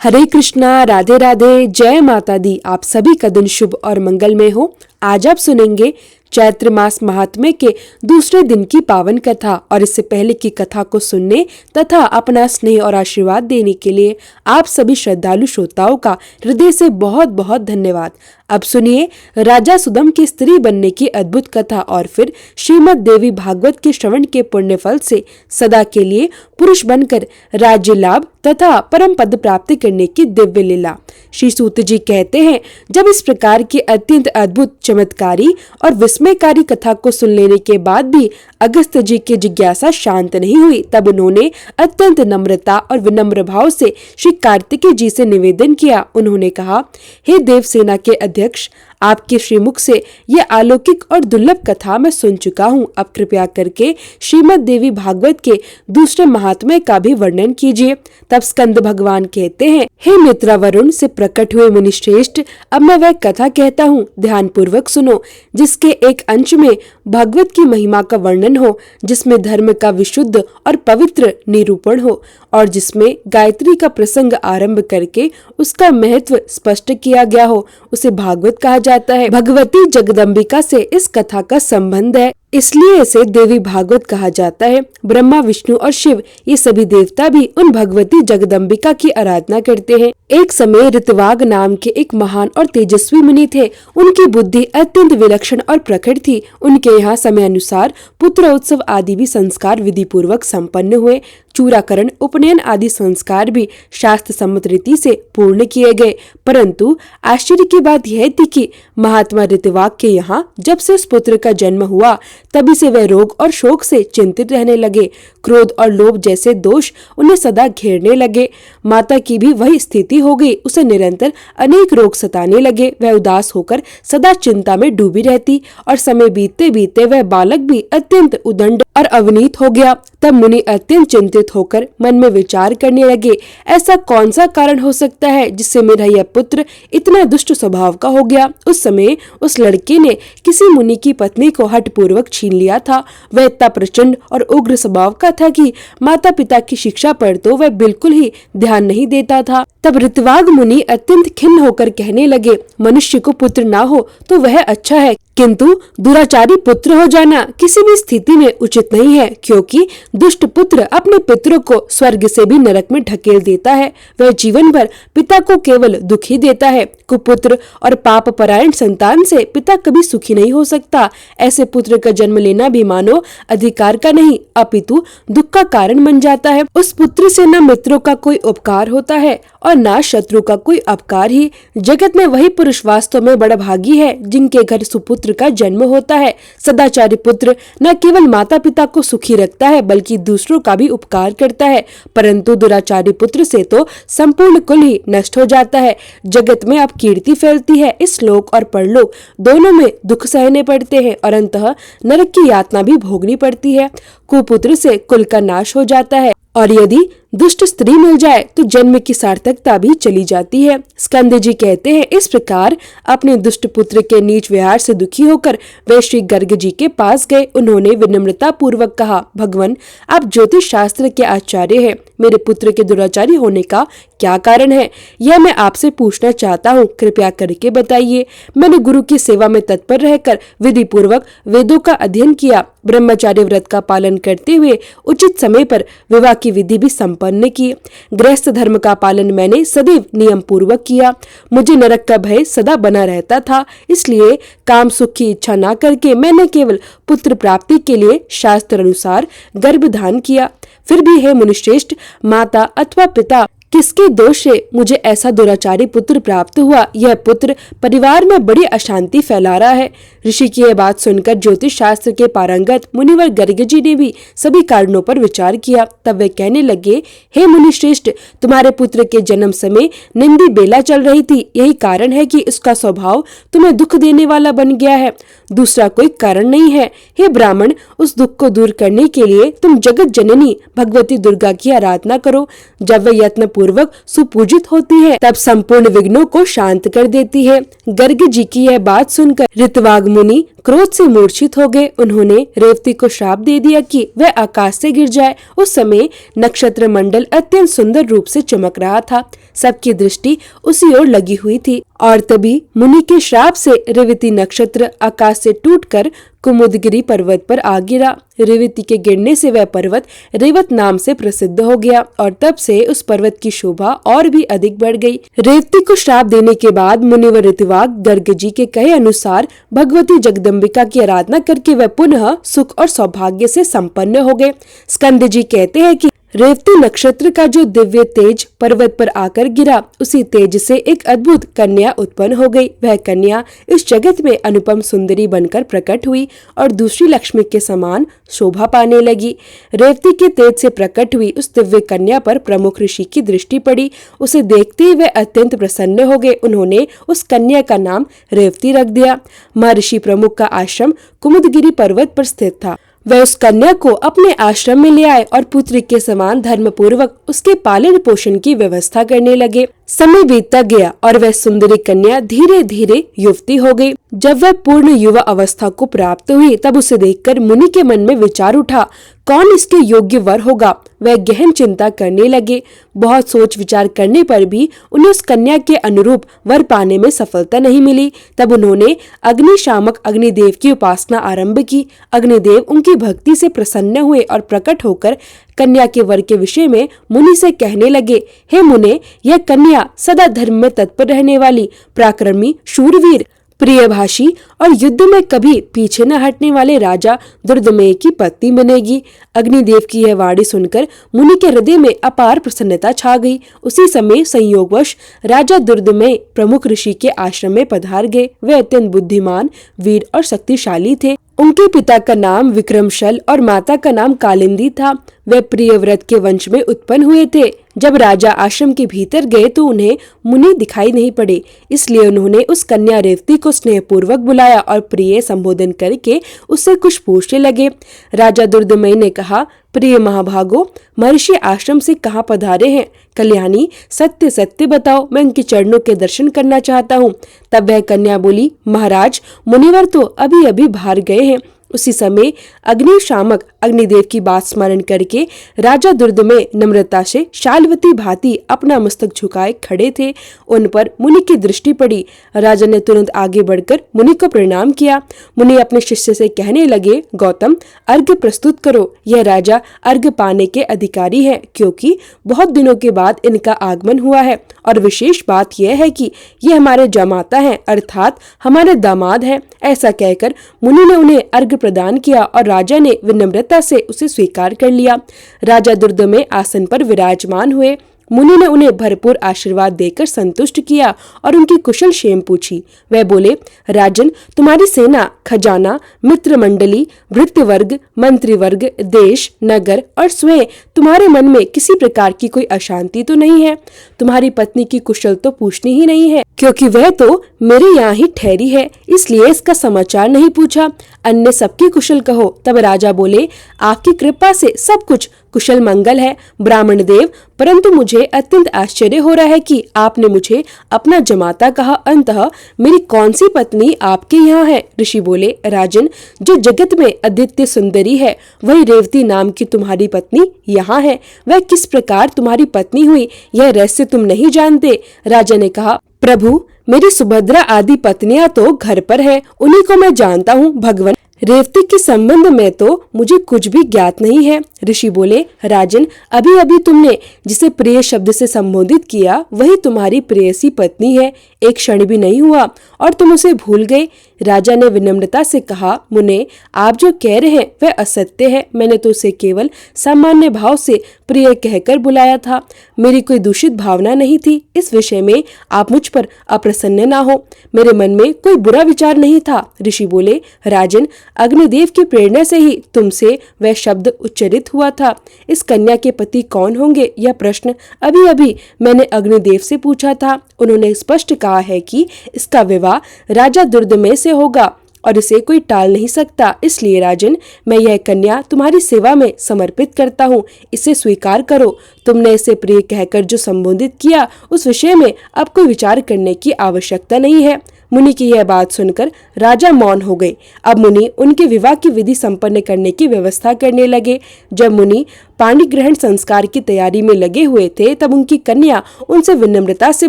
हरे कृष्णा, राधे राधे, जय माता दी। आप सभी का दिन शुभ और मंगलमय हो। आज आप सुनेंगे चैत्र मास महात्म्य के दूसरे दिन की पावन कथा। और इससे पहले की कथा को सुनने तथा अपना स्नेह और आशीर्वाद देने के लिए आप सभी श्रद्धालु श्रोताओं का हृदय से बहुत बहुत धन्यवाद। अब सुनिए राजा सुदम की स्त्री बनने की अद्भुत कथा और फिर श्रीमद देवी भागवत के श्रवण के पुण्य फल से सदा के लिए पुरुष बनकर राज्य लाभ तथा परम पद प्राप्ति करने की दिव्य लीला। श्री सूत जी कहते हैं, जब इस प्रकार की अत्यंत अद्भुत, चमत्कारी और विस्मयकारी कथा को सुन लेने के बाद भी अगस्त्य जी की जिज्ञासा शांत नहीं हुई, तब उन्होंने अत्यंत नम्रता और विनम्र भाव से श्री कार्तिकेय जी से निवेदन किया। उन्होंने कहा, हे देवसेना के अध्यक्ष, आपके श्रीमुख से यह अलौकिक और दुर्लभ कथा मैं सुन चुका हूँ। अब कृपया करके श्रीमद देवी भागवत के दूसरे महात्म्य का भी वर्णन कीजिए। तब स्कंद भगवान कहते हैं, हे मित्रा वरुण से प्रकट हुए मुनिश्रेष्ठ, अब मैं वह कथा कहता हूँ, ध्यान पूर्वक सुनो, जिसके एक अंश में भागवत की महिमा का वर्णन हो, जिसमें धर्म का विशुद्ध और पवित्र निरूपण हो और जिसमें गायत्री का प्रसंग आरंभ करके उसका महत्व स्पष्ट किया गया हो, उसे भागवत कहा जाता है। भगवती जगदम्बिका से इस कथा का संबंध है, इसलिए इसे देवी भागवत कहा जाता है। ब्रह्मा, विष्णु और शिव ये सभी देवता भी उन भगवती जगदम्बिका की आराधना करते हैं। एक समय ऋतवाग नाम के एक महान और तेजस्वी मुनि थे। उनकी बुद्धि अत्यंत विलक्षण और प्रखर थी। उनके यहाँ समय अनुसार पुत्र उत्सव आदि भी संस्कार विधि पूर्वक संपन्न हुए। चूराकरण, उपनयन आदि संस्कार भी शास्त्र सम्मत रीति से पूर्ण किए गए। परंतु आश्चर्य की बात यह थी कि महात्मा ऋतवाग के यहाँ जब से उस पुत्र का जन्म हुआ, तभी से वह रोग और शोक से चिंतित रहने लगे। क्रोध और लोभ जैसे दोष उन्हें सदा घेरने लगे। माता की भी वही स्थिति हो गई। उसे निरंतर अनेक रोग सताने लगे। वह उदास होकर सदा चिंता में डूबी रहती और समय बीतते बीतते वह बालक भी अत्यंत उदंड और अवनीत हो गया। तब मुनि अत्यंत चिंतित होकर मन में विचार करने लगे, ऐसा कौन सा कारण हो सकता है जिससे मेरा यह पुत्र इतना दुष्ट स्वभाव का हो गया। उस समय उस लड़के ने किसी मुनि की पत्नी को हठपूर्वक छीन लिया था। वह इतना प्रचंड और उग्र स्वभाव का था कि माता पिता की शिक्षा पर तो वह बिल्कुल ही ध्यान नहीं देता था। तब ऋतवाग मुनि अत्यंत खिन्न होकर कहने लगे, मनुष्य को पुत्र ना हो तो वह अच्छा है, किंतु दुराचारी पुत्र हो जाना किसी भी स्थिति में उचित नहीं है, क्योंकि दुष्ट पुत्र अपने पितरों को स्वर्ग से भी नरक में ढकेल देता है। वह जीवन भर पिता को केवल दुख ही देता है। कुपुत्र और पाप परायण संतान से पिता कभी सुखी नहीं हो सकता। ऐसे पुत्र का जन्म लेना भी मानो अधिकार का नहीं, अपितु दुख का कारण बन जाता है। उस पुत्र से न मित्रों का कोई उपकार होता है और न शत्रु का कोई अपकार ही। जगत में वही पुरुष वास्तव में बड़ा भागी है जिनके घर सुपुत्र का जन्म होता है। सदाचारी पुत्र न केवल माता पिता को सुखी रखता है बल्कि दूसरों का भी उपकार करता है, परंतु दुराचारी पुत्र से तो संपूर्ण कुल ही नष्ट हो जाता है। जगत में अब कीर्ति फैलती है। इस लोक और परलोक दोनों में दुख सहने पड़ते हैं और अंततः नरक की यातना भी भोगनी पड़ती है। कुपुत्र से कुल का नाश हो जाता है और यदि दुष्ट स्त्री मिल जाए तो जन्म की सार्थकता भी चली जाती है। स्कंद जी कहते हैं, इस प्रकार अपने दुष्ट पुत्र के नीच व्यवहार से दुखी होकर वे श्री गर्ग जी के पास गए। उन्होंने विनम्रता पूर्वक कहा, भगवान, आप ज्योतिष शास्त्र के आचार्य हैं। मेरे पुत्र के दुराचारी होने का क्या कारण है, यह मैं आपसे पूछना चाहता हूँ। कृपया करके बताइए। मैंने गुरु की सेवा में तत्पर रहकर विधि पूर्वक वेदों का अध्ययन किया, ब्रह्मचार्य व्रत का पालन करते हुए उचित समय पर विवाह की विधि भी संपन्न की। गृहस्थ धर्म का पालन मैंने सदैव नियम पूर्वक किया। मुझे नरक का भय सदा बना रहता था, इसलिए काम सुख की इच्छा न करके मैंने केवल पुत्र प्राप्ति के लिए शास्त्र अनुसार गर्भधान किया। फिर भी हे मुनिश्रेष्ठ, माता अथवा पिता किसके दोष से मुझे ऐसा दुराचारी पुत्र प्राप्त हुआ। यह पुत्र परिवार में बड़ी अशांति फैला रहा है। ऋषि की यह बात सुनकर ज्योतिष शास्त्र के पारंगत मुनिवर गर्ग जी ने भी सभी कारणों पर विचार किया। तब वे कहने लगे, हे मुनिश्रेष्ठ, तुम्हारे पुत्र के जन्म समय निंदी बेला चल रही थी। यही कारण है कि उसका स्वभाव तुम्हें दुख देने वाला बन गया है, दूसरा कोई कारण नहीं है। हे ब्राह्मण, उस दुख को दूर करने के लिए तुम जगत जननी भगवती दुर्गा की आराधना करो। जब वे यत्न पूर्वक सुपूजित होती है तब संपूर्ण विघ्नों को शांत कर देती है। गर्ग जी की यह बात सुनकर ऋतवाग मुनि क्रोध से मूर्छित हो गए। उन्होंने रेवती को श्राप दे दिया कि वह आकाश से गिर जाए। उस समय नक्षत्र मंडल अत्यंत सुंदर रूप से चमक रहा था। सबकी दृष्टि उसी ओर लगी हुई थी और तभी मुनि के श्राप से रेवती नक्षत्र आकाश से टूटकर कुमुदगिरी पर्वत पर आ गिरा। रेवती के गिरने से वह पर्वत रेवत नाम से प्रसिद्ध हो गया और तब से उस पर्वत की शोभा और भी अधिक बढ़ गई। रेवती को श्राप देने के बाद मुनि व ऋतवाग गर्ग जी के कहे अनुसार भगवती जगदम्बिका की आराधना करके वह पुनः सुख और सौभाग्य से संपन्न हो गए। स्कंद जी कहते हैं कि रेवती नक्षत्र का जो दिव्य तेज पर्वत पर आकर गिरा, उसी तेज से एक अद्भुत कन्या उत्पन्न हो गई। वह कन्या इस जगत में अनुपम सुंदरी बनकर प्रकट हुई और दूसरी लक्ष्मी के समान शोभा पाने लगी। रेवती के तेज से प्रकट हुई उस दिव्य कन्या पर प्रमुख ऋषि की दृष्टि पड़ी। उसे देखते ही वे अत्यंत प्रसन्न हो गए। उन्होंने उस कन्या का नाम रेवती रख दिया। महर्षि प्रमुख का आश्रम कुमुदगिरी पर्वत पर स्थित था। वह उस कन्या को अपने आश्रम में ले आए और पुत्री के समान धर्म पूर्वक उसके पालन पोषण की व्यवस्था करने लगे। समय बीतता गया और वह सुंदरी कन्या धीरे धीरे युवती हो गई। जब वह पूर्ण युवा अवस्था को प्राप्त हुई तब उसे देखकर मुनि के मन में विचार उठा, कौन इसके योग्य वर होगा। वह गहन चिंता करने लगे। बहुत सोच विचार करने पर भी उन्हें उस कन्या के अनुरूप वर पाने में सफलता नहीं मिली। तब उन्होंने अग्निशामक अग्निदेव की उपासना आरंभ की। अग्निदेव उनकी भक्ति से प्रसन्न हुए और प्रकट होकर कन्या के वर के विषय में मुनि से कहने लगे, हे मुने, यह कन्या सदा धर्म में तत्पर रहने वाली, पराक्रमी, शूरवीर, प्रियभाषी और युद्ध में कभी पीछे न हटने वाले राजा दुर्दमेय की पत्नी बनेगी। अग्निदेव की यह वाणी सुनकर मुनि के हृदय में अपार प्रसन्नता छा गई। उसी समय संयोगवश राजा दुर्दमेय प्रमुख ऋषि के आश्रम में पधार गए। वे अत्यंत बुद्धिमान, वीर और शक्तिशाली थे। उनके पिता का नाम विक्रमशल और माता का नाम कालिंदी था। वे प्रियव्रत के वंश में उत्पन्न हुए थे। जब राजा आश्रम के भीतर गए तो उन्हें मुनि दिखाई नहीं पड़े, इसलिए उन्होंने उस कन्या रेवती को स्नेहपूर्वक बुलाया और प्रिय संबोधन करके उससे कुछ पूछने लगे। राजा दुर्दमय ने कहा, प्रिय महाभागो, महर्षि आश्रम से कहाँ पधारे हैं? कल्याणी, सत्य सत्य बताओ, मैं उनके चरणों के दर्शन करना चाहता हूँ। तब वह कन्या बोली, महाराज, मुनिवर तो अभी अभी बाहर गए हैं। उसी समय अग्निशामक अग्निदेव की बात स्मरण करके राजा दुर्दमय नम्रता से शालवती भांति अपना मस्तक झुकाए खड़े थे। उन पर मुनि की दृष्टि पड़ी। राजा ने तुरंत आगे बढ़कर मुनि को प्रणाम किया। मुनि अपने शिष्य से कहने लगे, गौतम, अर्घ्य प्रस्तुत करो। यह राजा अर्घ्य पाने के अधिकारी है, क्योंकि बहुत दिनों के बाद इनका आगमन हुआ है और विशेष बात यह है कि ये हमारे जमाता हैं, अर्थात हमारे दामाद हैं। ऐसा कहकर मुनि ने उन्हें अर्घ्य प्रदान किया और राजा ने विनम्रता से उसे स्वीकार कर लिया। राजा दुर्दमय आसन पर विराजमान हुए। मुनि ने उन्हें भरपूर आशीर्वाद देकर संतुष्ट किया और उनकी कुशल क्षेम पूछी। वह बोले, राजन, तुम्हारी सेना, खजाना, मित्र मंडली, भृत्य वर्ग, मंत्री वर्ग, देश, नगर और स्वयं तुम्हारे मन में किसी प्रकार की कोई अशांति तो नहीं है? तुम्हारी पत्नी की कुशल तो पूछनी ही नहीं है, क्योंकि वह तो मेरे यहाँ ही ठहरी है, इसलिए इसका समाचार नहीं पूछा। अन्य सबकी कुशल कहो। तब राजा बोले, आपकी कृपा से सब कुछ कुशल मंगल है ब्राह्मण देव, परंतु मुझे अत्यंत आश्चर्य हो रहा है कि आपने मुझे अपना जमाता कहा, अंततः मेरी कौन सी पत्नी आपके यहाँ है? ऋषि बोले, राजन, जो जगत में अद्वितीय सुंदरी है वही रेवती नाम की तुम्हारी पत्नी यहाँ है। वह किस प्रकार तुम्हारी पत्नी हुई, यह रहस्य तुम नहीं जानते। राजा ने कहा, प्रभु, मेरी सुभद्रा आदि पत्नियां तो घर पर है, उन्हीं को मैं जानता हूँ। भगवान, रेवती के संबंध में तो मुझे कुछ भी ज्ञात नहीं है। ऋषि बोले, राजन, अभी अभी तुमने जिसे प्रिय शब्द से संबोधित किया वही तुम्हारी प्रेयसी पत्नी है। एक क्षण भी नहीं हुआ और तुम उसे भूल गए। राजा ने विनम्रता से कहा, मुने, आप जो कह रहे हैं वह असत्य है। मैंने तो उसे केवल सामान्य भाव से प्रिय कहकर बुलाया था। मेरी कोई दूषित भावना नहीं थी। इस विषय में आप मुझ पर अप्रसन्न ना हो। मेरे मन में कोई बुरा विचार नहीं था। ऋषि बोले, राजन, अग्निदेव की प्रेरणा से ही तुमसे वह शब्द उच्चरित हुआ था। इस कन्या के पति कौन होंगे, यह प्रश्न अभी अभी मैंने अग्निदेव से पूछा था। उन्होंने स्पष्ट कहा है कि इसका विवाह राजा दुर्दमय से होगा। और इसे कोई टाल नहीं सकता। इसलिए राजन, मैं यह कन्या तुम्हारी सेवा में समर्पित करता हूँ, इसे स्वीकार करो। तुमने इसे प्रिय कहकर जो संबोधित किया उस विषय में अब कोई विचार करने की आवश्यकता नहीं है। मुनि की यह बात सुनकर राजा मौन हो गए। अब मुनि उनके विवाह की विधि संपन्न करने की व्यवस्था करने लगे। जब मुनि पाणी ग्रहण संस्कार की तैयारी में लगे हुए थे तब उनकी कन्या उनसे विनम्रता से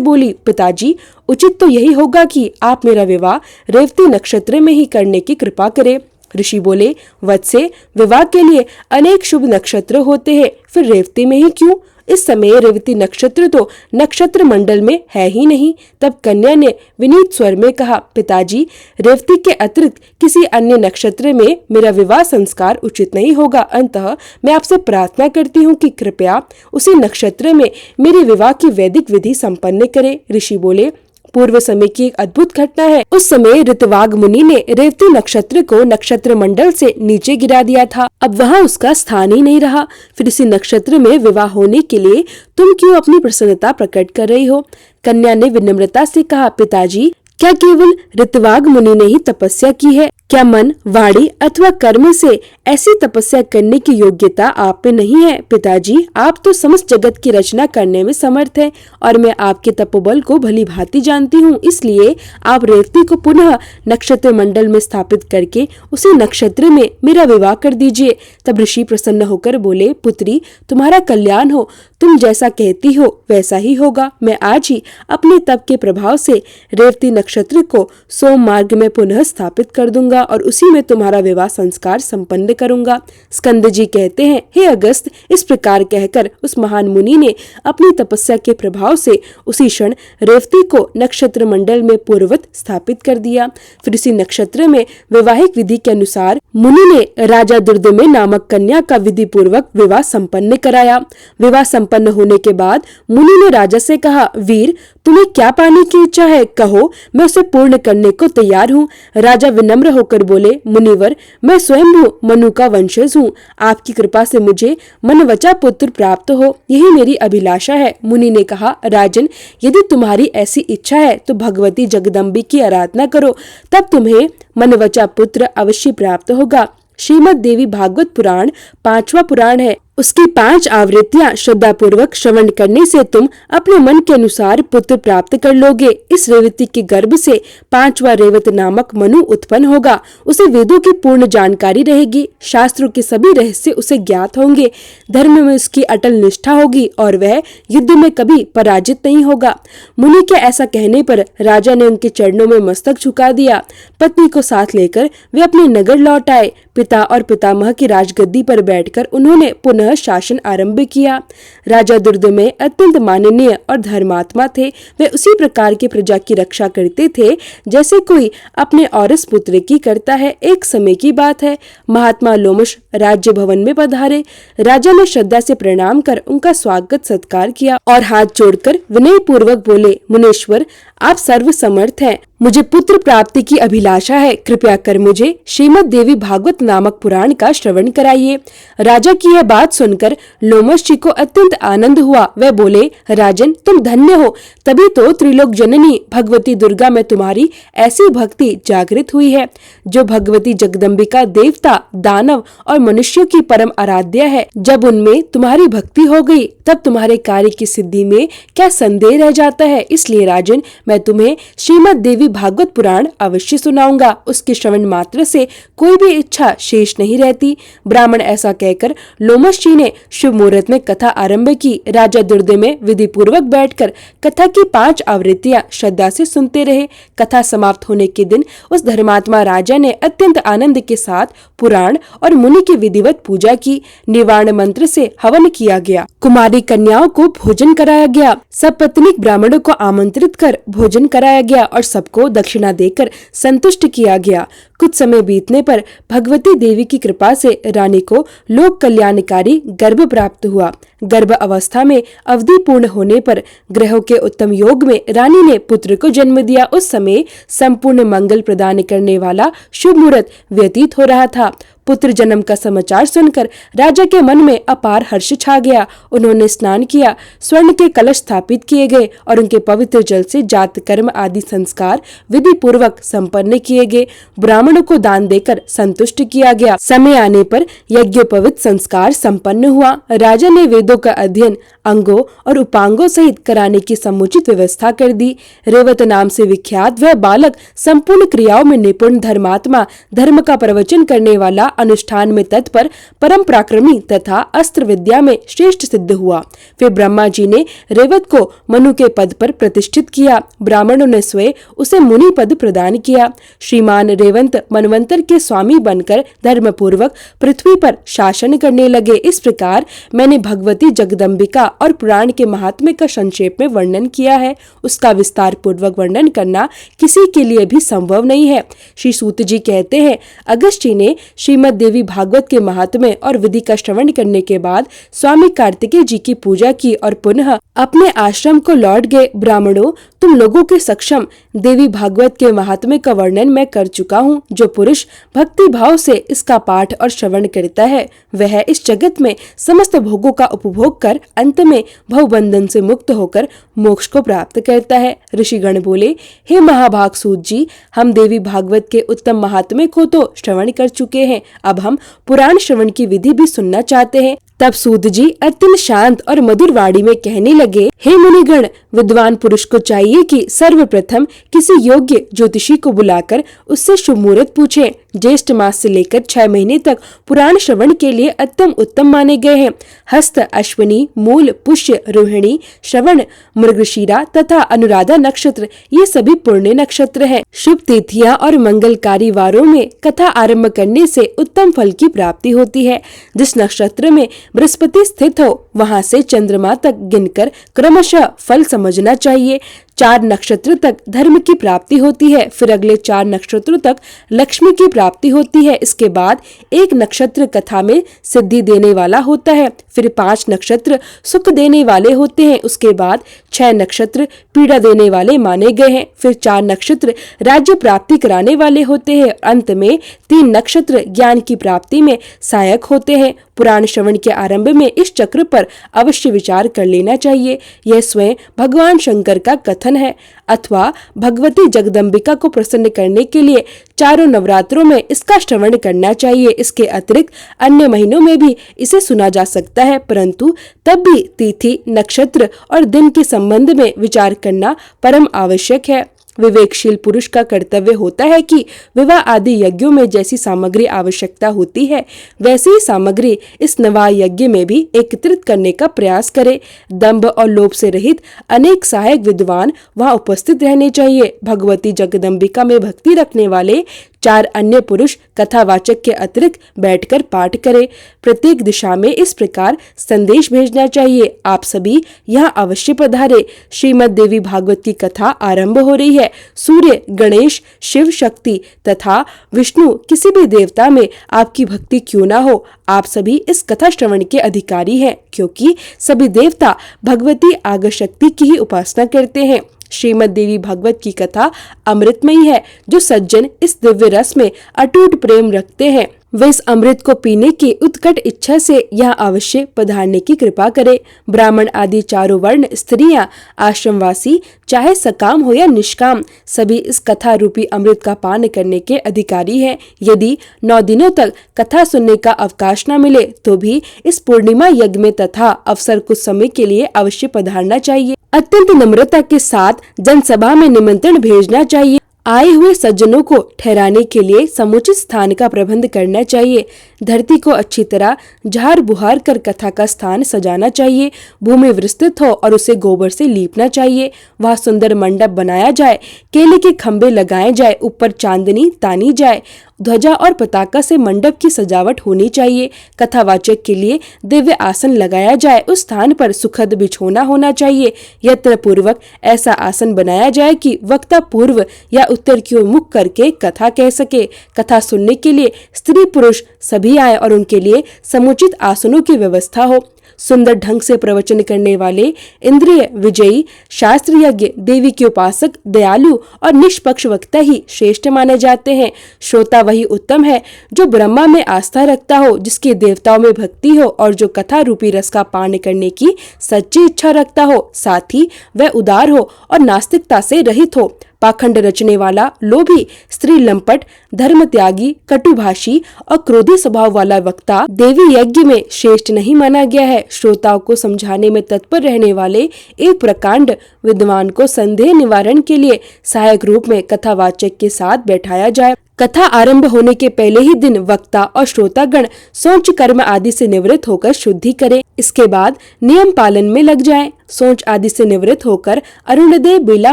बोली, पिताजी, उचित तो यही होगा कि आप मेरा विवाह रेवती नक्षत्र में ही करने की कृपा करें। ऋषि बोले, वत्से, विवाह के लिए अनेक शुभ नक्षत्र होते हैं, फिर रेवती में ही क्यों? इस समय रेवती नक्षत्र तो नक्षत्र मंडल में है ही नहीं। तब कन्या ने विनीत स्वर में कहा, पिताजी, रेवती के अतिरिक्त किसी अन्य नक्षत्र में मेरा विवाह संस्कार उचित नहीं होगा। अंतः मैं आपसे प्रार्थना करती हूँ कि कृपया उसी नक्षत्र में मेरे विवाह की वैदिक विधि संपन्न करें। ऋषि बोले, पूर्व समय की एक अद्भुत घटना है। उस समय ऋतवाग मुनि ने रेवती नक्षत्र को नक्षत्र मंडल से नीचे गिरा दिया था। अब वहाँ उसका स्थान ही नहीं रहा। फिर इसी नक्षत्र में विवाह होने के लिए तुम क्यों अपनी प्रसन्नता प्रकट कर रही हो? कन्या ने विनम्रता से कहा, पिताजी, क्या केवल ऋतवाग मुनि ने ही तपस्या की है? क्या मन, वाणी अथवा कर्म से ऐसी तपस्या करने की योग्यता आप में नहीं है? पिताजी, आप तो समस्त जगत की रचना करने में समर्थ हैं और मैं आपके तपोबल को भली भांति जानती हूँ। इसलिए आप रेवती को पुनः नक्षत्र मंडल में स्थापित करके उसी नक्षत्र में मेरा विवाह कर दीजिए। तब ऋषि प्रसन्न होकर बोले, पुत्री, तुम्हारा कल्याण हो। तुम जैसा कहती हो वैसा ही होगा। मैं आज ही अपने तप के प्रभाव से रेवती नक्षत्र को सोम मार्ग में पुनः स्थापित कर दूंगा और उसी में तुम्हारा विवाह संस्कार संपन्न करूंगा। स्कंद जी कहते हैं, हे अगस्त, इस प्रकार कहकर उस महान मुनि ने अपनी तपस्या के प्रभाव से उसी क्षण रेवती को नक्षत्र मंडल में पूर्ववत स्थापित कर दिया। फिर इसी नक्षत्र में वैवाहिक विधि के अनुसार मुनि ने राजा दुर्दमे नामक कन्या का विधि पूर्वक विवाह संपन्न कराया। विवाह संपन्न होने के बाद मुनि ने राजा से कहा, वीर, तुम्हें क्या पाने की इच्छा है? कहो, मैं उसे पूर्ण करने को तैयार हूँ। राजा विनम्र होकर बोले, मुनिवर, मैं स्वयं मनु का वंशज हूँ। आपकी कृपा से मुझे मनवचा पुत्र प्राप्त हो, यही मेरी अभिलाषा है। मुनि ने कहा, राजन, यदि तुम्हारी ऐसी इच्छा है तो भगवती जगदम्बी की आराधना करो, तब तुम्हें मनवचा पुत्र अवश्य प्राप्त होगा। श्रीमद् देवी भागवत पुराण 5वां पुराण है। उसकी 5 आवृत्तियां श्रद्धा पूर्वक श्रवण करने से तुम अपने मन के अनुसार पुत्र प्राप्त कर लोगे। इस रेवती के गर्भ से 5वां रेवत नामक मनु उत्पन्न होगा। उसे वेदों की पूर्ण जानकारी रहेगी, शास्त्रों के सभी रहस्य उसे ज्ञात होंगे, धर्म में उसकी अटल निष्ठा होगी और वह युद्ध में कभी पराजित नहीं होगा। मुनि के ऐसा कहने पर राजा ने उनके चरणों में मस्तक झुका दिया। पत्नी को साथ लेकर वे अपने नगर लौट आए। पिता और पितामह की राजगद्दी पर बैठकर उन्होंने पुनः शासन आरंभ किया। राजा दुर्दमय अत्यंत माननीय और धर्मात्मा थे। वे उसी प्रकार की प्रजा की रक्षा करते थे जैसे कोई अपने औरस पुत्र की करता है। एक समय की बात है, महात्मा लोमश राज्य भवन में पधारे। राजा ने श्रद्धा से प्रणाम कर उनका स्वागत सत्कार किया और हाथ जोड़कर विनय पूर्वक बोले, मुनीश्वर, आप सर्व समर्थ हैं, मुझे पुत्र प्राप्ति की अभिलाषा है, कृपया कर मुझे श्रीमद् देवी भागवत नामक पुराण का श्रवण कराइए। राजा की यह बात सुनकर लोमश जी को अत्यंत आनंद हुआ। वह बोले, राजन, तुम धन्य हो, तभी तो त्रिलोक जननी भगवती दुर्गा में तुम्हारी ऐसी भक्ति जागृत हुई है। जो भगवती जगदम्बिका देवता, दानव और मनुष्यों की परम आराध्या है, जब उनमें तुम्हारी भक्ति हो गई तब तुम्हारे कार्य की सिद्धि में क्या संदेह रह जाता है। इसलिए राजन, मैं तुम्हें श्रीमद् देवी भागवत पुराण अवश्य सुनाऊंगा। उसके श्रवण मात्र से कोई भी इच्छा शेष नहीं रहती। ब्राह्मण ऐसा कहकर लोमश जी ने शुभ मुहूर्त में कथा आरंभ की। राजा दुर्दमय विधि पूर्वक बैठकर कथा की 5 आवृत्तियां श्रद्धा से सुनते रहे। कथा समाप्त होने के दिन उस धर्मात्मा राजा ने अत्यंत आनंद के साथ पुराण और मुनि की विधिवत पूजा की। निवारण मंत्र से हवन किया गया। कुमारी कन्याओं को भोजन कराया गया। सब पत्नीक ब्राह्मणों को आमंत्रित कर भोजन कराया गया और सबको दक्षिणा देकर संतुष्ट किया गया। कुछ समय बीतने पर भगवती देवी की कृपा से रानी को लोक कल्याणकारी गर्भ प्राप्त हुआ। गर्भ अवस्था में अवधि पूर्ण होने पर ग्रहों के उत्तम योग में रानी ने पुत्र को जन्म दिया। उस समय संपूर्ण मंगल प्रदान करने वाला शुभ मुहूर्त व्यतीत हो रहा था। पुत्र जन्म का समाचार सुनकर राजा के मन में अपार हर्ष छा गया। उन्होंने स्नान किया, स्वर्ण के कलश स्थापित किए गए और उनके पवित्र जल से जात कर्म आदि संस्कार विधि पूर्वक संपन्न किए गए। ब्राह्मणों को दान देकर संतुष्ट किया गया। समय आने पर यज्ञोपवीत संस्कार संपन्न हुआ। राजा ने वेदों का अध्ययन अंगों और उपांगों सहित कराने की समुचित व्यवस्था कर दी। रेवत नाम से विख्यात वह बालक संपूर्ण क्रियाओं में निपुण, धर्मात्मा, धर्म का प्रवचन करने वाला, अनुष्ठान में तत्पर, परम पराक्रमी तथा अस्त्र विद्या में श्रेष्ठ सिद्ध हुआ। फिर ब्रह्मा जी ने रेवत को मनु के पद पर प्रतिष्ठित किया। ब्राह्मणों ने स्वयं उसे मुनि पद प्रदान किया। श्रीमान रेवंत मनवंतर के स्वामी बनकर धर्म पूर्वक पृथ्वी पर शासन करने लगे। इस प्रकार मैंने भगवती जगदम्बिका और पुराण के महात्म्य का संक्षेप में वर्णन किया है। उसका विस्तार पूर्वक वर्णन करना किसी के लिए भी संभव नहीं है। श्री सूत जी कहते हैं, अगस्त जी ने श्रीमद देवी भागवत के महात्म्य और विधि का श्रवण करने के बाद स्वामी कार्तिकेय जी की पूजा की और पुनः अपने आश्रम को लौट गए। ब्राह्मणों, तुम लोगों के सक्षम देवी भागवत के महात्म्य का वर्णन मैं कर चुका हूँ। जो पुरुष भक्ति भाव से इसका पाठ और श्रवण करता है वह इस जगत में समस्त भोगों का उपभोग कर अंत में भवबंधन से मुक्त होकर मोक्ष को प्राप्त करता है। ऋषिगण बोले, हे महाभाग सूत जी, हम देवी भागवत के उत्तम महात्म्य को तो श्रवण कर चुके हैं, अब हम पुराण श्रवण की विधि भी सुनना चाहते हैं। तब सूत जी अत्यंत शांत और मधुर वाणी में कहने लगे, हे मुनिगण, विद्वान पुरुष को चाहिए कि सर्वप्रथम किसी योग्य ज्योतिषी को बुलाकर उससे शुभ मुहूर्त पूछे। ज्येष्ठ मास से लेकर 6 महीने तक पुराण श्रवण के लिए उत्तम माने गए हैं। हस्त, अश्विनी, मूल, पुष्य, रोहिणी, श्रवण, मृगशीरा तथा अनुराधा नक्षत्र ये सभी पुण्य नक्षत्र हैं। शुभ तिथियां और मंगलकारी वारों में कथा आरंभ करने से उत्तम फल की प्राप्ति होती है। जिस नक्षत्र में बृहस्पति स्थित हो वहां से चंद्रमा तक गिनकर क्रमशः फल समझना चाहिए। 4 नक्षत्र तक धर्म की प्राप्ति होती है, फिर अगले 4 नक्षत्रों तक लक्ष्मी की प्राप्ति होती है। इसके बाद 1 नक्षत्र कथा में सिद्धि देने वाला होता है, फिर 5 नक्षत्र सुख देने वाले होते हैं, उसके बाद 6 नक्षत्र पीड़ा देने वाले माने गए हैं, फिर 4 नक्षत्र राज्य प्राप्ति कराने वाले होते हैं, अंत में 3 नक्षत्र ज्ञान की प्राप्ति में सहायक होते हैं। पुराण श्रवण के आरंभ में इस चक्र पर अवश्य विचार कर लेना चाहिए। यह स्वयं भगवान शंकर का कथन है, अथवा भगवती जगदम्बिका को प्रसन्न करने के लिए चारों नवरात्रों में इसका श्रवण करना चाहिए। इसके अतिरिक्त अन्य महीनों में भी इसे सुना जा सकता है, परंतु तब भी तिथि, नक्षत्र और दिन के संबंध में विचार करना परम आवश्यक है। विवेकशील पुरुष का कर्तव्य होता है कि विवाह आदि यज्ञों में जैसी सामग्री आवश्यकता होती है वैसी ही सामग्री इस नवाह यज्ञ में भी एकत्रित करने का प्रयास करे। दंभ और लोभ से रहित अनेक सहायक विद्वान वहां उपस्थित रहने चाहिए। भगवती जगदम्बिका में भक्ति रखने वाले 4 अन्य पुरुष कथावाचक के अतिरिक्त बैठकर पाठ करें। प्रत्येक दिशा में इस प्रकार संदेश भेजना चाहिए, आप सभी यहाँ अवश्य पधारे। श्रीमद देवी भागवत की कथा आरंभ हो रही है। सूर्य, गणेश, शिव शक्ति तथा विष्णु किसी भी देवता में आपकी भक्ति क्यों ना हो, आप सभी इस कथा श्रवण के अधिकारी हैं, क्योंकि सभी देवता भगवती आगशक्ति की ही उपासना करते हैं। श्रीमद देवी भागवत की कथा अमृतमयी है। जो सज्जन इस दिव्य रस में अटूट प्रेम रखते हैं वे इस अमृत को पीने की उत्कट इच्छा से यहाँ अवश्य पधारने की कृपा करें। ब्राह्मण आदि चारों वर्ण, स्त्रियां, आश्रमवासी, चाहे सकाम हो या निष्काम, सभी इस कथा रूपी अमृत का पान करने के अधिकारी हैं। यदि 9 दिनों तक कथा सुनने का अवकाश न मिले तो भी इस पूर्णिमा यज्ञ में तथा अवसर कुछ समय के लिए अवश्य पधारना चाहिए। अत्यंत नम्रता के साथ जनसभा में निमंत्रण भेजना चाहिए। आए हुए सज्जनों को ठहराने के लिए समुचित स्थान का प्रबंध करना चाहिए। धरती को अच्छी तरह झाड़ बुहार कर कथा का स्थान सजाना चाहिए। भूमि विस्तृत हो और उसे गोबर से लीपना चाहिए। वहाँ सुंदर मंडप बनाया जाए, केले के खंभे लगाए जाए, ऊपर चांदनी तानी जाए, ध्वजा और पताका से मंडप की सजावट होनी चाहिए। कथावाचक के लिए दिव्य आसन लगाया जाए। उस स्थान पर सुखद बिछोना होना चाहिए। यत्र पूर्वक ऐसा आसन बनाया जाए कि वक्ता पूर्व या उत्तर की ओर मुख करके कथा कह सके। कथा सुनने के लिए स्त्री पुरुष सभी आए और उनके लिए समुचित आसनों की व्यवस्था हो। सुंदर ढंग से प्रवचन करने वाले, इंद्रिय विजयी, शास्त्र यज्ञ, देवी के उपासक, दयालु और निष्पक्ष वक्ता ही श्रेष्ठ माने जाते हैं। श्रोता वही उत्तम है जो ब्रह्मा में आस्था रखता हो, जिसकी देवताओं में भक्ति हो और जो कथा रूपी रस का पान करने की सच्ची इच्छा रखता हो। साथ ही वह उदार हो और नास्तिकता से रहित हो। पाखंड रचने वाला, लोभी, स्त्री लंपट, धर्म त्यागी, कटुभाषी और क्रोधी स्वभाव वाला वक्ता देवी यज्ञ में श्रेष्ठ नहीं माना गया है। श्रोताओं को समझाने में तत्पर रहने वाले एक प्रकांड विद्वान को संदेह निवारण के लिए सहायक रूप में कथावाचक के साथ बैठाया जाए। कथा आरंभ होने के पहले ही दिन वक्ता और श्रोतागण सोच कर्म आदि से निवृत्त होकर शुद्धि करें। इसके बाद नियम पालन में लग जाएं। सोच आदि से निवृत्त होकर अरुणोदय बेला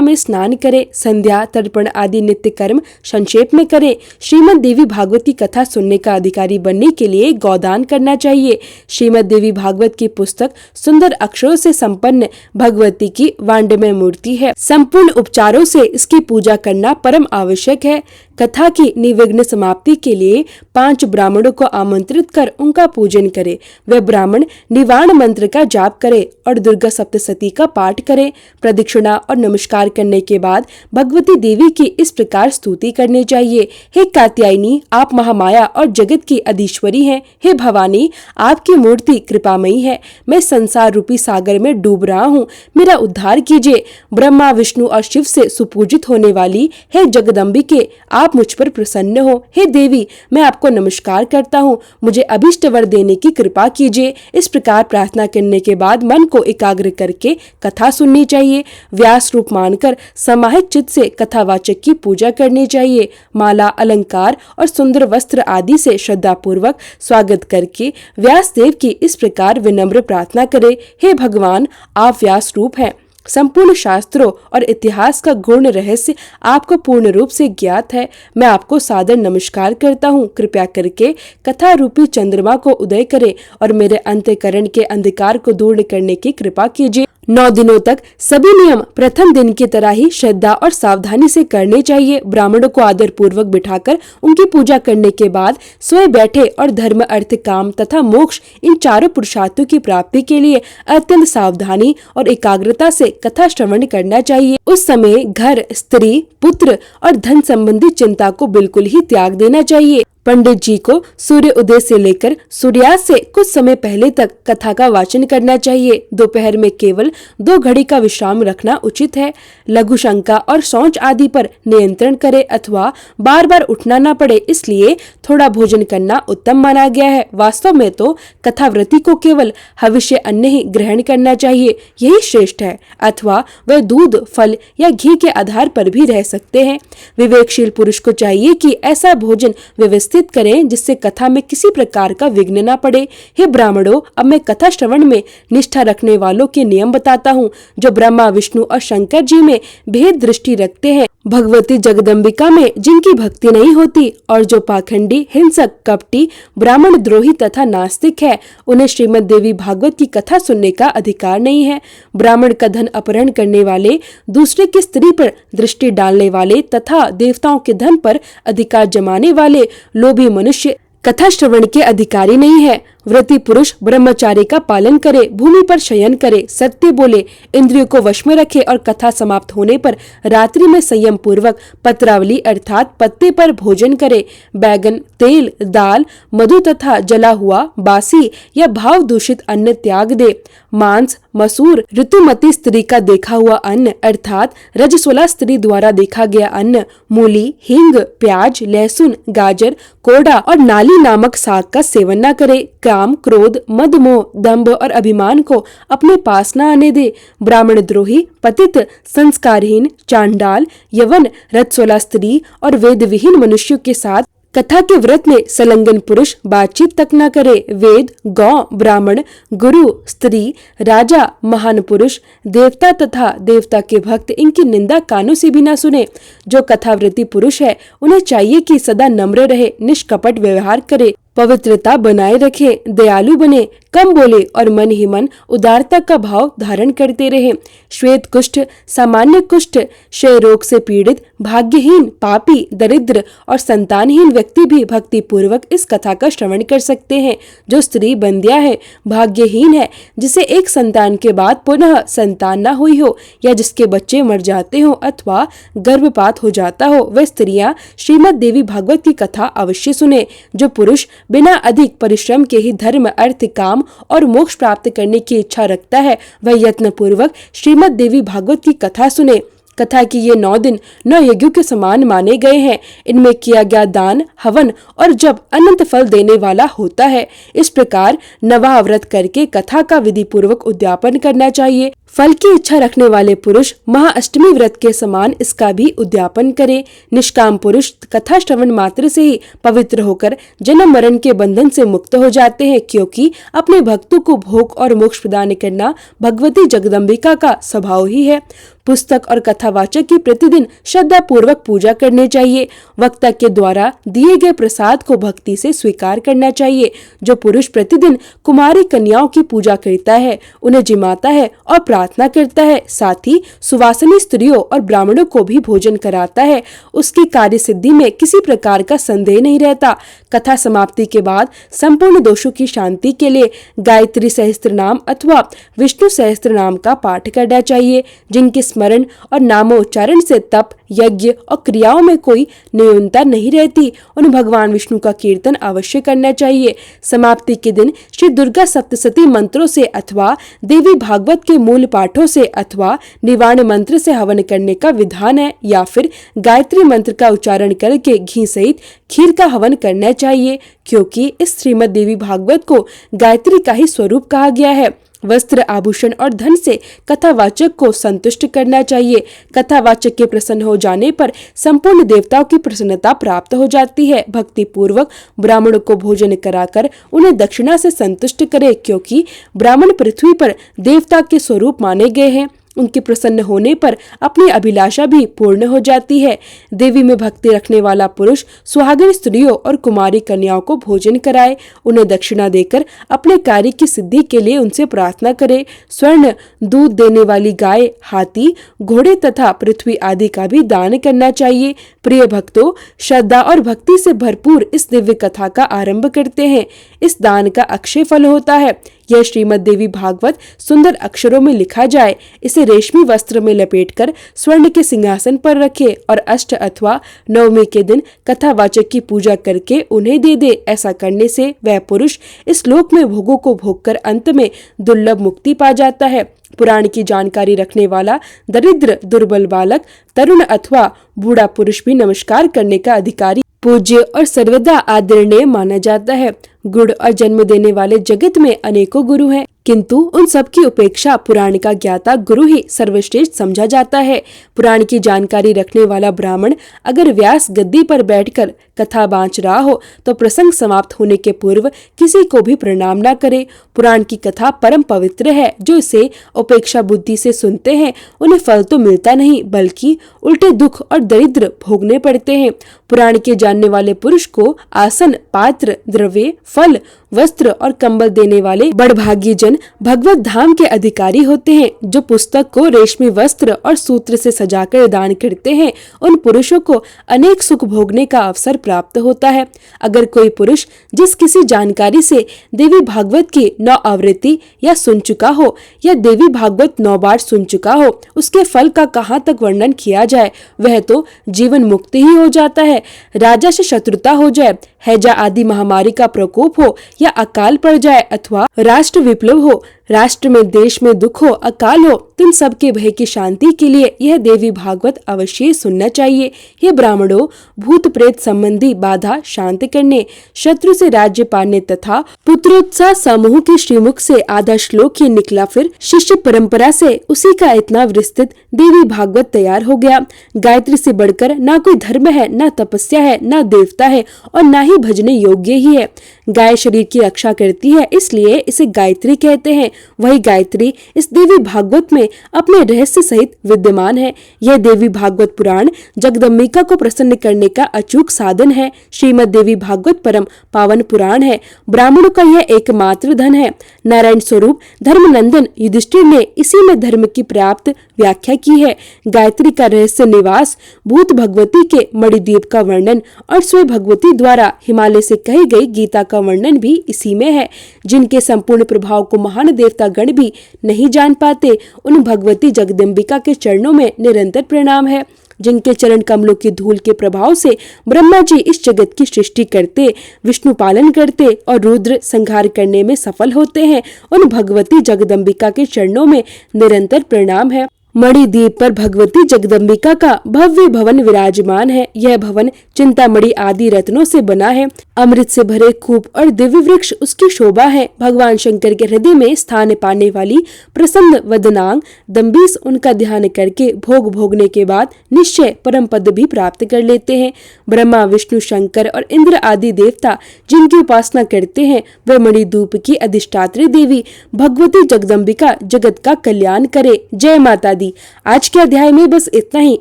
में स्नान करें। संध्या, तर्पण आदि नित्य कर्म संक्षेप में करें। श्रीमद् देवी भागवत की कथा सुनने का अधिकारी बनने के लिए गौदान करना चाहिए। श्रीमद् देवी भागवत की पुस्तक सुंदर अक्षरों से संपन्न भगवती की वाण्डमय मूर्ति है। संपूर्ण उपचारों से इसकी पूजा करना परम आवश्यक है। कथा की निर्विघ्न समाप्ति के लिए 5 ब्राह्मणों को आमंत्रित कर उनका पूजन करे। वह ब्राह्मण निवारण मंत्र का जाप करे और दुर्गा सप्तशती का पाठ करे। प्रदक्षिणा और नमस्कार करने के बाद भगवती देवी की इस प्रकार स्तुति करनी चाहिए। हे कात्यायनी, आप महामाया और जगत की अधीश्वरी हैं। हे भवानी, आपकी मूर्ति कृपामयी है। मैं संसार रूपी सागर में डूब रहा हूँ, मेरा उद्धार कीजिए। ब्रह्मा, विष्णु और शिव से सुपूजित होने वाली हे जगदम्बिके, आप मुझ पर प्रसन्न हो। हे देवी, मैं आपको नमस्कार करता हूँ, मुझे अभीष्ट वर देने की कृपा कीजिए। इस प्रकार प्रार्थना करने के बाद मन को एकाग्र करके कथा सुननी चाहिए। व्यास रूप मानकर समाहित चित्त से कथावाचक की पूजा करनी चाहिए। माला, अलंकार और सुंदर वस्त्र आदि से श्रद्धा पूर्वक स्वागत करके व्यास देव की इस प्रकार विनम्र प्रार्थना करे। हे भगवान, आप व्यास रूप हैं। संपूर्ण शास्त्रों और इतिहास का गुण रहस्य आपको पूर्ण रूप से ज्ञात है। मैं आपको सादर नमस्कार करता हूँ। कृपया करके कथा रूपी चंद्रमा को उदय करे और मेरे अंतःकरण के अंधकार को दूर करने की कृपा कीजिए। 9 दिनों तक सभी नियम प्रथम दिन की तरह ही श्रद्धा और सावधानी से करने चाहिए। ब्राह्मणों को आदर पूर्वक बिठाकर उनकी पूजा करने के बाद स्वयं बैठे और धर्म, अर्थ, काम तथा मोक्ष इन चारों पुरुषार्थों की प्राप्ति के लिए अत्यंत सावधानी और एकाग्रता से कथा श्रवण करना चाहिए। उस समय घर, स्त्री, पुत्र और धन संबंधी चिंता को बिल्कुल ही त्याग देना चाहिए। पंडित जी को सूर्य उदय से लेकर सूर्यास्त से कुछ समय पहले तक कथा का वाचन करना चाहिए। दोपहर में केवल 2 घड़ी का विश्राम रखना उचित है। लघु शंका और शौच आदि पर नियंत्रण करे अथवा बार बार उठना न पड़े, इसलिए थोड़ा भोजन करना उत्तम माना गया है। वास्तव में तो कथाव्रती को केवल हविष्य अन्न ही ग्रहण करना चाहिए, यही श्रेष्ठ है। अथवा वह दूध, फल या घी के आधार पर भी रह सकते हैं। विवेकशील पुरुष को चाहिए कि ऐसा भोजन व्यवस्थित करें जिससे कथा में किसी प्रकार का विघ्न न पड़े। हे ब्राह्मणों, अब मैं कथा श्रवण में निष्ठा रखने वालों के नियम बताता हूँ, जो ब्रह्मा, विष्णु और शंकर जी में भेद दृष्टि रखते हैं। भगवती जगदम्बिका में जिनकी भक्ति नहीं होती और जो पाखंडी, हिंसक, कपटी, ब्राह्मण द्रोही तथा नास्तिक है, उन्हें श्रीमद् देवी भागवत की कथा सुनने का अधिकार नहीं है। ब्राह्मण का धन अपहरण करने वाले, दूसरे की स्त्री पर दृष्टि डालने वाले तथा देवताओं के धन पर अधिकार जमाने वाले लोभी मनुष्य कथा श्रवण के अधिकारी नहीं है। व्रती पुरुष ब्रह्मचार्य का पालन करे, भूमि पर शयन करे, सत्य बोले, इंद्रियों को वश में रखे और कथा समाप्त होने पर रात्रि में संयम पूर्वक पत्रावली अर्थात पत्ते पर भोजन करे। बैगन, तेल, दाल, मधु तथा जला हुआ, बासी या भाव दूषित अन्न त्याग दे। मांस, मसूर, ऋतुमती स्त्री का देखा हुआ अन्न अर्थात रजस्वला स्त्री द्वारा देखा गया अन्न, मूली, हींग, प्याज, लहसुन, गाजर, कोड़ा और नाली नामक साग का सेवन न करे। काम, क्रोध, मद, मोह, दंभ और अभिमान को अपने पास न आने दे। ब्राह्मण द्रोही, पतित, संस्कारहीन, चांडाल, यवन, रजस्वला स्त्री और वेद विहीन मनुष्यों के साथ कथा के व्रत में संलग्न पुरुष बातचीत तक न करे। वेद, गौ, ब्राह्मण, गुरु, स्त्री, राजा, महान पुरुष, देवता तथा देवता के भक्त इनकी निंदा कानों से भी न सुने। जो कथाव्रती पुरुष है, उन्हें चाहिए कि सदा नम्र रहे, निष्कपट व्यवहार करे, पवित्रता बनाए रखे, दयालु बने, कम बोले और मन ही मन उदारता का भाव धारण करते रहे। श्वेत कुष्ठ, सामान्य कुष्ठ, क्षय रोग से पीड़ित, भाग्यहीन, पापी, दरिद्र और संतानहीन व्यक्ति भी भक्ति पूर्वक इस कथा का श्रवण कर सकते हैं। जो स्त्री बंध्या है, भाग्यहीन है, जिसे एक संतान के बाद पुनः संतान न हुई हो या जिसके बच्चे मर जाते हो अथवा गर्भपात हो जाता हो, वह स्त्रियां श्रीमद् देवी भागवत की कथा अवश्य सुने। जो पुरुष बिना अधिक परिश्रम के ही धर्म, अर्थ, काम और मोक्ष प्राप्त करने की इच्छा रखता है, वह यत्न पूर्वक श्रीमद् देवी भागवत की कथा सुने। कथा की ये 9 दिन 9 यज्ञों के समान माने गए हैं। इनमें किया गया दान, हवन और जप अनंत फल देने वाला होता है। इस प्रकार नवा व्रत करके कथा का विधि पूर्वक उद्यापन करना चाहिए। फल की इच्छा रखने वाले पुरुष महाअष्टमी व्रत के समान इसका भी उद्यापन करे। निष्काम पुरुष कथा श्रवण मात्र से ही पवित्र होकर जन्म मरण के बंधन से मुक्त हो जाते हैं, क्योंकि अपने भक्तों को भोग और मोक्ष प्रदान करना भगवती जगदम्बिका का स्वभाव ही है। पुस्तक और कथावाचक की प्रतिदिन श्रद्धा पूर्वक पूजा करनी चाहिए। वक्ता के द्वारा दिए गए प्रसाद को भक्ति से स्वीकार करना चाहिए। जो पुरुष प्रतिदिन कुमारी कन्याओं की पूजा करता है, उन्हें जिमाता है और प्रार्थना करता है, साथ ही सुवासिनी स्त्रियों और ब्राह्मणों को भी भोजन कराता है, उसकी कार्य सिद्धि में किसी प्रकार का संदेह नहीं रहता। कथा समाप्ति के बाद संपूर्ण दोषों की शांति के लिए गायत्री सहस्त्र नाम अथवा विष्णु सहस्त्र नाम का पाठ करना चाहिए। जिनके स्मरण और नामोच्चारण से तप, यज्ञ और क्रियाओं में कोई न्यूनता नहीं रहती, उन्हें भगवान विष्णु का कीर्तन अवश्य करना चाहिए। समाप्ति के दिन श्री दुर्गा सप्तशती मंत्रों से अथवा देवी भागवत के मूल पाठों से अथवा निवारण मंत्र से हवन करने का विधान है, या फिर गायत्री मंत्र का उच्चारण करके घी सहित खीर का हवन करना चाहिए, क्योंकि इस श्रीमद् देवी भागवत को गायत्री का ही स्वरूप कहा गया है। वस्त्र, आभूषण और धन से कथावाचक को संतुष्ट करना चाहिए। कथावाचक के प्रसन्न हो जाने पर संपूर्ण देवताओं की प्रसन्नता प्राप्त हो जाती है। भक्ति पूर्वक ब्राह्मणों को भोजन कराकर उन्हें दक्षिणा से संतुष्ट करे, क्योंकि ब्राह्मण पृथ्वी पर देवता के स्वरूप माने गए हैं। उनके प्रसन्न होने पर अपनी अभिलाषा भी पूर्ण हो जाती है। देवी में भक्ति रखने वाला पुरुष सुहागिन स्त्रियों और कुमारी कन्याओं को भोजन कराए, उन्हें दक्षिणा देकर अपने कार्य की सिद्धि के लिए उनसे प्रार्थना करे। स्वर्ण, दूध देने वाली गाय, हाथी, घोड़े तथा पृथ्वी आदि का भी दान करना चाहिए। प्रिय भक्तों, श्रद्धा और भक्ति से भरपूर इस दिव्य कथा का आरंभ करते हैं। इस दान का अक्षय फल होता है। यह श्रीमद् देवी भागवत सुंदर अक्षरों में लिखा जाए, इसे रेशमी वस्त्र में लपेटकर स्वर्ण के सिंहासन पर रखे और अष्ट अथवा नवमी के दिन कथावाचक की पूजा करके उन्हें दे दे। ऐसा करने से वह पुरुष इस लोक में भोगों को भोगकर अंत में दुर्लभ मुक्ति पा जाता है। पुराण की जानकारी रखने वाला दरिद्र, दुर्बल बालक, तरुण अथवा बूढ़ा पुरुष भी नमस्कार करने का अधिकारी, पूज्य और सर्वदा आदरणीय माना जाता है। गुण और जन्म देने वाले जगत में अनेकों गुरु हैं, किंतु उन सब की उपेक्षा पुराण का ज्ञाता गुरु ही सर्वश्रेष्ठ समझा जाता है। पुराण की जानकारी रखने वाला ब्राह्मण अगर व्यास गद्दी पर बैठकर कथा बाँच रहा हो तो प्रसंग समाप्त होने के पूर्व किसी को भी प्रणाम न करे। पुराण की कथा परम पवित्र है। जो इसे उपेक्षा बुद्धि से सुनते हैं उन्हें फल तो मिलता नहीं, बल्कि उल्टे दुख और दरिद्र भोगने पड़ते हैं। पुराण के जानने वाले पुरुष को आसन, पात्र, द्रव्य, फल, वस्त्र और कंबल देने वाले बड़भागी जन भगवत धाम के अधिकारी होते हैं। जो पुस्तक को रेशमी वस्त्र और सूत्र से सजाकर दान करते हैं, उन पुरुषों को अनेक सुख भोगने का अवसर प्राप्त होता है। अगर कोई पुरुष जिस किसी जानकारी से देवी भागवत की 9 आवृत्ति या सुन चुका हो या देवी भागवत 9 बार सुन चुका हो, उसके फल का कहाँ तक वर्णन किया जाए, वह तो जीवन मुक्त ही हो जाता है। राजा से शत्रुता हो जाए, हैजा आदि महामारी का प्रकोप हो या अकाल पड़ जाए अथवा राष्ट्र विप्लव हो, राष्ट्र में, देश में दुख हो, अकाल हो, तो इन सब के भय की शांति के लिए यह देवी भागवत अवश्य सुनना चाहिए। ये ब्राह्मणों, भूत प्रेत संबंधी बाधा शांत करने, शत्रु से राज्य पाने तथा पुत्रोत्साह समूह के श्रीमुख से आधा श्लोक ही निकला। फिर शिष्य परंपरा से उसी का इतना विस्तृत देवी भागवत तैयार हो गया। गायत्री से बढ़कर ना कोई धर्म है, ना तपस्या है, ना देवता है और ना ही भजने योग्य ही है। गाय शरीर की रक्षा करती है, इसलिए इसे गायत्री कहते कहते हैं, वही गायत्री इस देवी भागवत में अपने रहस्य सहित विद्यमान है। यह देवी भागवत पुराण जगदम्बिका को प्रसन्न करने का अचूक साधन है। श्रीमद देवी भागवत परम पावन पुराण है। ब्राह्मणों का यह एकमात्र धन है। नारायण स्वरूप धर्मनंदन युधिष्ठिर ने इसी में धर्म की पर्याप्त व्याख्या की है। गायत्री का रहस्य निवास, भूत भगवती के मणिद्वीप का वर्णन और स्वयं भगवती द्वारा हिमालय से कही गई गीता का वर्णन भी इसी में है। जिनके संपूर्ण प्रभाव को महान देवता गण भी नहीं जान पाते, उन भगवती जगदम्बिका के चरणों में निरंतर प्रणाम है। जिनके चरण कमलों की धूल के प्रभाव से ब्रह्मा जी इस जगत की सृष्टि करते, विष्णु पालन करते और रुद्र संहार करने में सफल होते हैं, उन भगवती जगदम्बिका के चरणों में निरंतर प्रणाम है। मणिद्वीप पर भगवती जगदम्बिका का भव्य भवन विराजमान है। यह भवन चिंतामणि आदि रत्नों से बना है। अमृत से भरे कूप और दिव्य वृक्ष उसकी शोभा है। भगवान शंकर के हृदय में स्थान पाने वाली प्रसन्न वदनांग दम्बीस उनका ध्यान करके भोग भोगने के बाद निश्चय परम पद भी प्राप्त कर लेते हैं। ब्रह्मा, विष्णु, शंकर और इंद्र आदि देवता जिनकी उपासना करते हैं, वे मणिद्वीप की अधिष्ठात्री देवी भगवती जगदम्बिका जगत का कल्याण करे। जय माता दी। आज के अध्याय में बस इतना ही।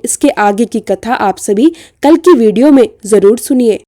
इसके आगे की कथा आप सभी कल की वीडियो में जरूर सुनिए।